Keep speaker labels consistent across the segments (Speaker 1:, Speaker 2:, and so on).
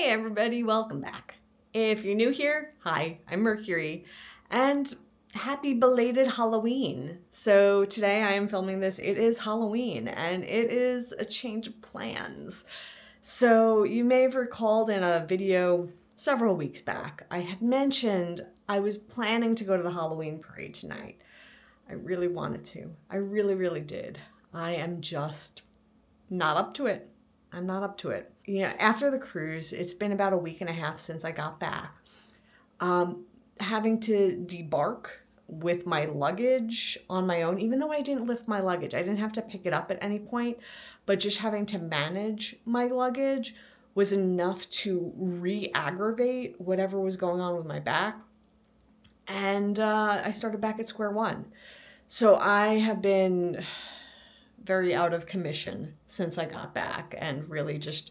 Speaker 1: Hey everybody, welcome back. If you're new here, hi, I'm Mercury, and happy belated Halloween. So today I am filming this, it is Halloween, and it is a change of plans. So you may have recalled in a video several weeks back, I had mentioned I was planning to go to the Halloween parade tonight. I really wanted to. I really did. I am just not up to it. I'm not up to it. You know, after the cruise, it's been about a week and a half since I got back. Having to debark with my luggage on my own, even though I didn't lift my luggage, I didn't have to pick it up at any point, but just having to manage my luggage was enough to re-aggravate whatever was going on with my back. And I started back at square one. So I have been very out of commission since I got back and really just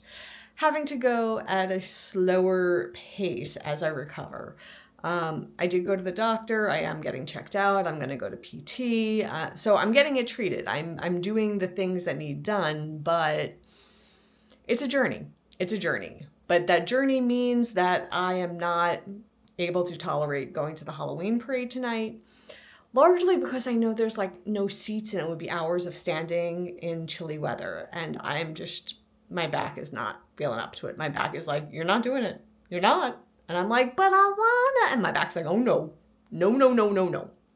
Speaker 1: having to go at a slower pace as I recover. I did go to the doctor. I am getting checked out. I'm going to go to PT. So I'm getting it treated. I'm doing the things that need done, but it's a journey. It's a journey. But that journey means that I am not able to tolerate going to the Halloween parade tonight. Largely because I know there's like no seats and it would be hours of standing in chilly weather. And my back is not feeling up to it. My back is like, you're not doing it. You're not. And I'm like, but I wanna. And my back's like, oh no. No.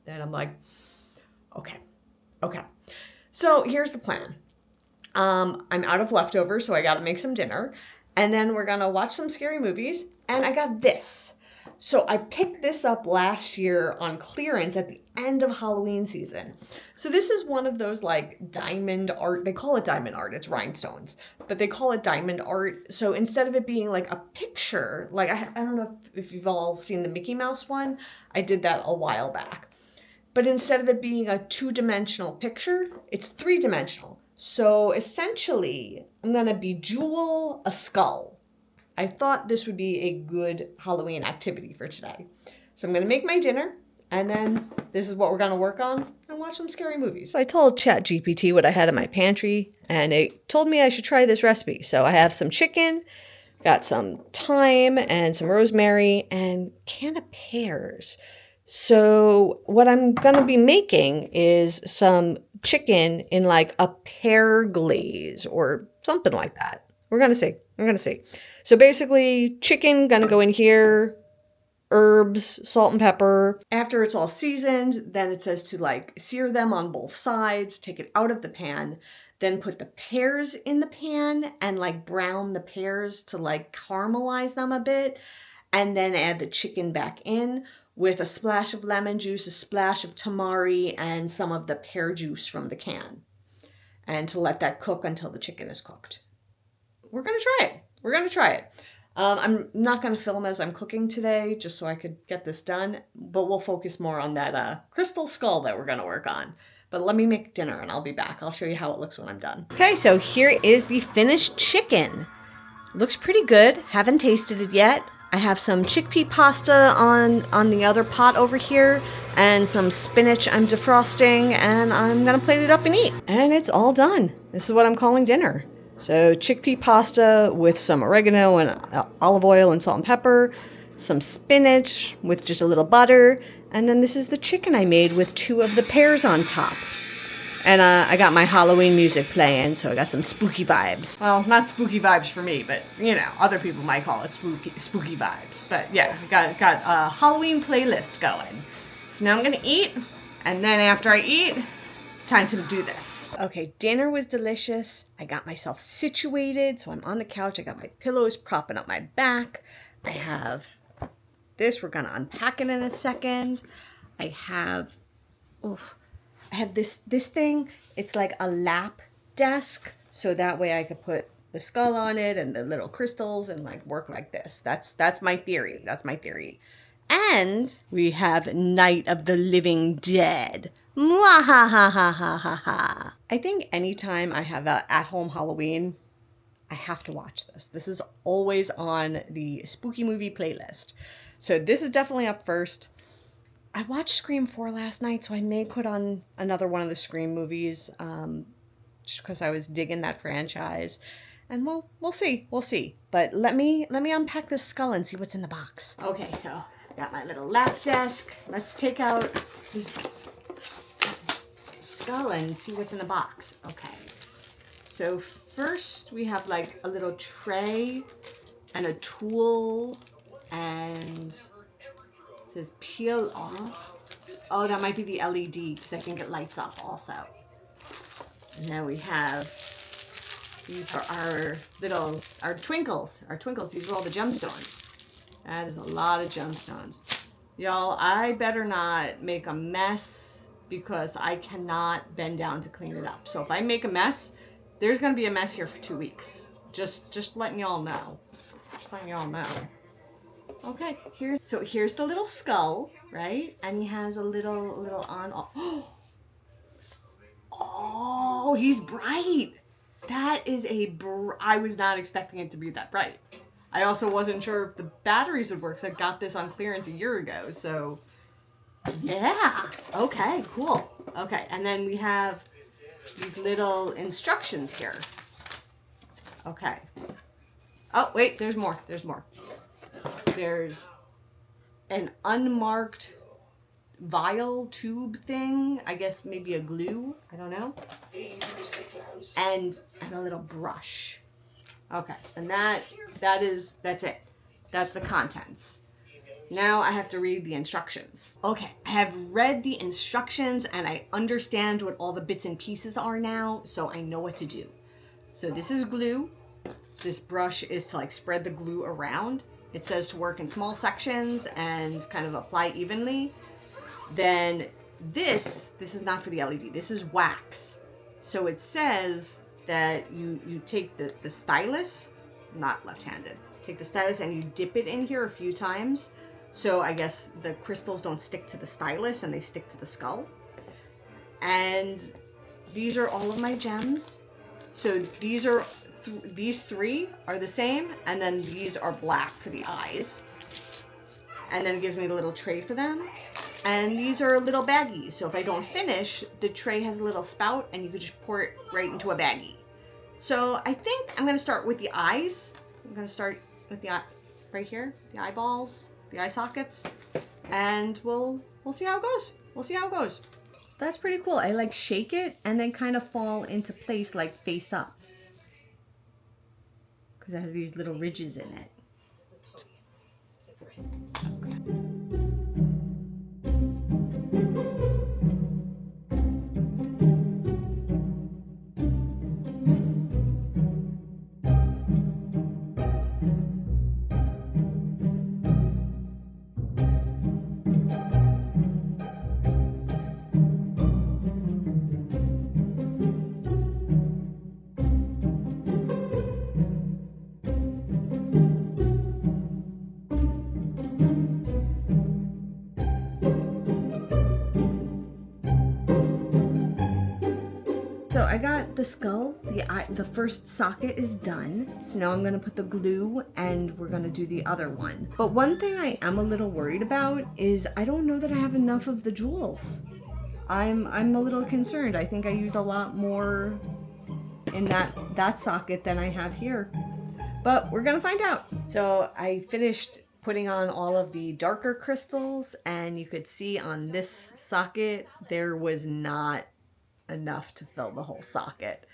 Speaker 1: And I'm like, okay. So here's the plan. I'm out of leftovers, so I gotta make some dinner. And then we're gonna watch some scary movies. And I got this. So I picked this up last year on clearance at the end of Halloween season. So this is one of those like diamond art. They call it diamond art. It's rhinestones, but they call it diamond art. So instead of it being like a picture, like I don't know if you've all seen the Mickey Mouse one. I did that a while back. But instead of it being a two-dimensional picture, it's three-dimensional. So essentially, I'm going to bejewel a skull. I thought this would be a good Halloween activity for today. So I'm going to make my dinner, and then this is what we're going to work on and watch some scary movies. I told ChatGPT what I had in my pantry, and it told me I should try this recipe. So I have some chicken, got some thyme and some rosemary, and a can of pears. So what I'm going to be making is some chicken in like a pear glaze or something like that. We're going to see. So basically, chicken gonna go in here, herbs, salt and pepper. After it's all seasoned, then it says to like sear them on both sides, take it out of the pan, then put the pears in the pan and like brown the pears to like caramelize them a bit, and then add the chicken back in with a splash of lemon juice, a splash of tamari, and some of the pear juice from the can. And to let that cook until the chicken is cooked. We're going to try it. I'm not going to film as I'm cooking today, just so I could get this done, but we'll focus more on that crystal skull that we're going to work on. But let me make dinner and I'll be back. I'll show you how it looks when I'm done. Okay, so here is the finished chicken. Looks pretty good. Haven't tasted it yet. I have some chickpea pasta on the other pot over here and some spinach I'm defrosting, and I'm going to plate it up and eat. And it's all done. This is what I'm calling dinner. So chickpea pasta with some oregano and olive oil and salt and pepper, some spinach with just a little butter, and then this is the chicken I made with two of the pears on top. And I got my Halloween music playing, so I got some spooky vibes. Well, not spooky vibes for me, but you know, other people might call it spooky vibes. But yeah, got a Halloween playlist going. So now I'm gonna eat, and then after I eat, time to do this. Okay, dinner was delicious. I got myself situated, so I'm on the couch. I got my pillows propping up my back. I have this. We're gonna unpack it in a second. I have this thing. It's like a lap desk, so that way I could put the skull on it and the little crystals and like work like this. That's my theory. And we have Night of the Living Dead. Mwahahahahaha. I think anytime I have a at-home Halloween, I have to watch this. This is always on the spooky movie playlist. So this is definitely up first. I watched Scream 4 last night, so I may put on another one of the Scream movies just because I was digging that franchise. And we'll see. We'll see. But let me unpack this skull and see what's in the box. Okay, so got my little lap desk. Let's take out this skull and see what's in the box. Okay. So first we have like a little tray and a tool, and it says peel off. Oh, that might be the LED because I think it lights up also. And then we have, these are our twinkles. These are all the gemstones. That is a lot of gemstones. Y'all, I better not make a mess because I cannot bend down to clean it up. So if I make a mess, there's gonna be a mess here for 2 weeks. Just letting y'all know. Just letting y'all know. Okay, here's the little skull, right? And he has a little on off. Oh, he's bright. That is I was not expecting it to be that bright. I also wasn't sure if the batteries would work, so I got this on clearance a year ago, so yeah. Okay, cool. Okay, and then we have these little instructions here. Okay. Oh, wait, there's more. There's an unmarked vial tube thing. I guess maybe a glue. I don't know. And a little brush. Okay, and that's it. That's the contents. Now I have to read the instructions. Okay, I have read the instructions and I understand what all the bits and pieces are now, so I know what to do. So this is glue. This brush is to like spread the glue around. It says to work in small sections and kind of apply evenly. Then this is not for the LED. This is wax. So it says that you take the stylus, not left-handed. Take the stylus and you dip it in here a few times. So I guess the crystals don't stick to the stylus and they stick to the skull. And these are all of my gems. So these three are the same, and then these are black for the eyes. And then it gives me the little tray for them. And these are little baggies. So if I don't finish, the tray has a little spout and you could just pour it right into a baggie. So I think I'm gonna start with the eyes. I'm gonna start with the eye right here, the eyeballs, the eye sockets, and we'll see how it goes. We'll see how it goes. So that's pretty cool. I like shake it and then kind of fall into place like face up. Because it has these little ridges in it. So I got the skull, the first socket is done. So now I'm gonna put the glue and we're gonna do the other one. But one thing I am a little worried about is I don't know that I have enough of the jewels. I'm a little concerned. I think I used a lot more in that socket than I have here. But we're gonna find out. So I finished putting on all of the darker crystals, and you could see on this socket there was not enough to fill the whole socket.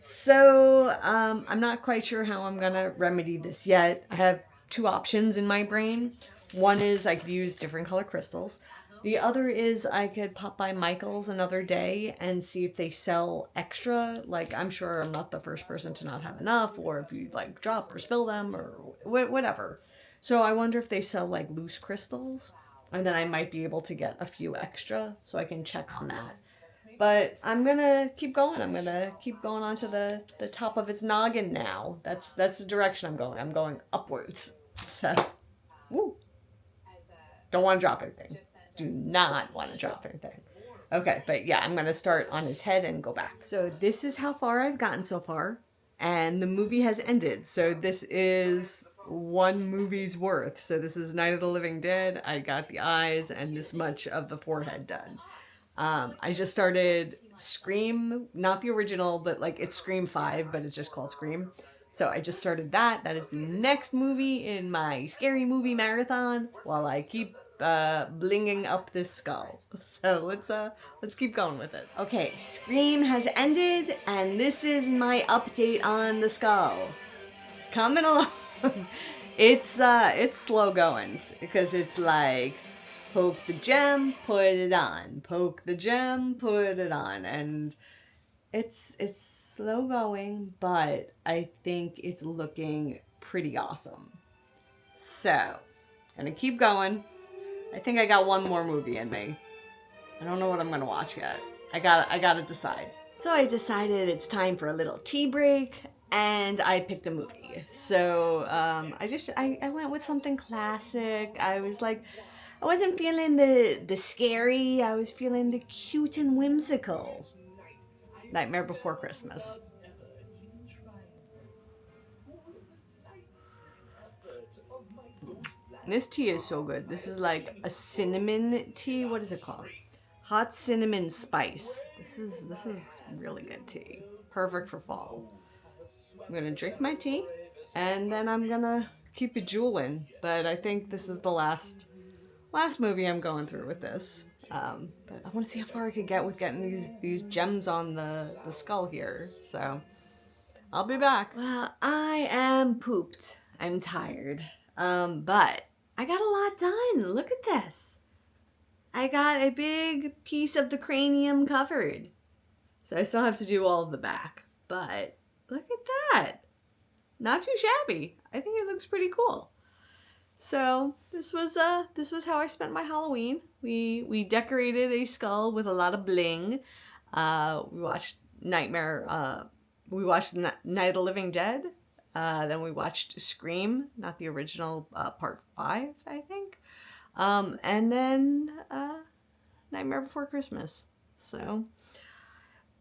Speaker 1: So I'm not quite sure how I'm gonna remedy this yet. I have two options in my brain. One is I could use different color crystals. The other is I could pop by Michael's another day and see if they sell extra. Like, I'm sure I'm not the first person to not have enough, or if you like drop or spill them or whatever. So I wonder if they sell like loose crystals, and then I might be able to get a few extra, so I can check on that. But I'm gonna keep going. I'm gonna keep going onto the top of its noggin now. That's the direction I'm going. I'm going upwards. So, woo. Don't want to drop anything. Do not want to drop anything. Okay, but yeah, I'm gonna start on his head and go back. So this is how far I've gotten so far, and the movie has ended. So this is one movie's worth. So this is Night of the Living Dead. I got the eyes and this much of the forehead done. I just started Scream, not the original, but like it's Scream 5, but it's just called Scream. So I just started that. That is the next movie in my scary movie marathon while I keep blinging up this skull. So let's keep going with it. Okay, Scream has ended, and this is my update on the skull. It's coming along. It's slow goings because it's like poke the gem, put it on. Poke the gem, put it on, and it's slow going, but I think it's looking pretty awesome. So, gonna keep going. I think I got one more movie in me. I don't know what I'm gonna watch yet. I gotta decide. So I decided it's time for a little tea break, and I picked a movie. So I went with something classic. I was like, I wasn't feeling the scary. I was feeling the cute and whimsical. Nightmare Before Christmas. This tea is so good. This is like a cinnamon tea. What is it called? Hot cinnamon spice. This is really good tea. Perfect for fall. I'm gonna drink my tea, and then I'm gonna keep it jeweling. But I think this is the last movie I'm going through with this. But I want to see how far I could get with getting these gems on the skull here. So I'll be back. Well, I am pooped. I'm tired. But I got a lot done. Look at this. I got a big piece of the cranium covered. So I still have to do all of the back. But look at that. Not too shabby. I think it looks pretty cool. So this was how I spent my Halloween. We decorated a skull with a lot of bling. We watched we watched Night of the Living Dead. Then we watched Scream, not the original, part 5, I think. And then Nightmare Before Christmas. So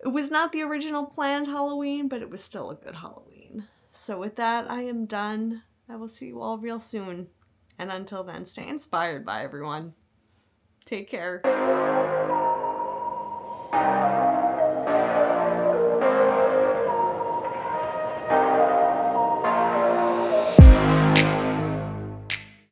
Speaker 1: it was not the original planned Halloween, but it was still a good Halloween. So with that, I am done. I will see you all real soon. And until then, stay inspired by everyone. Take care.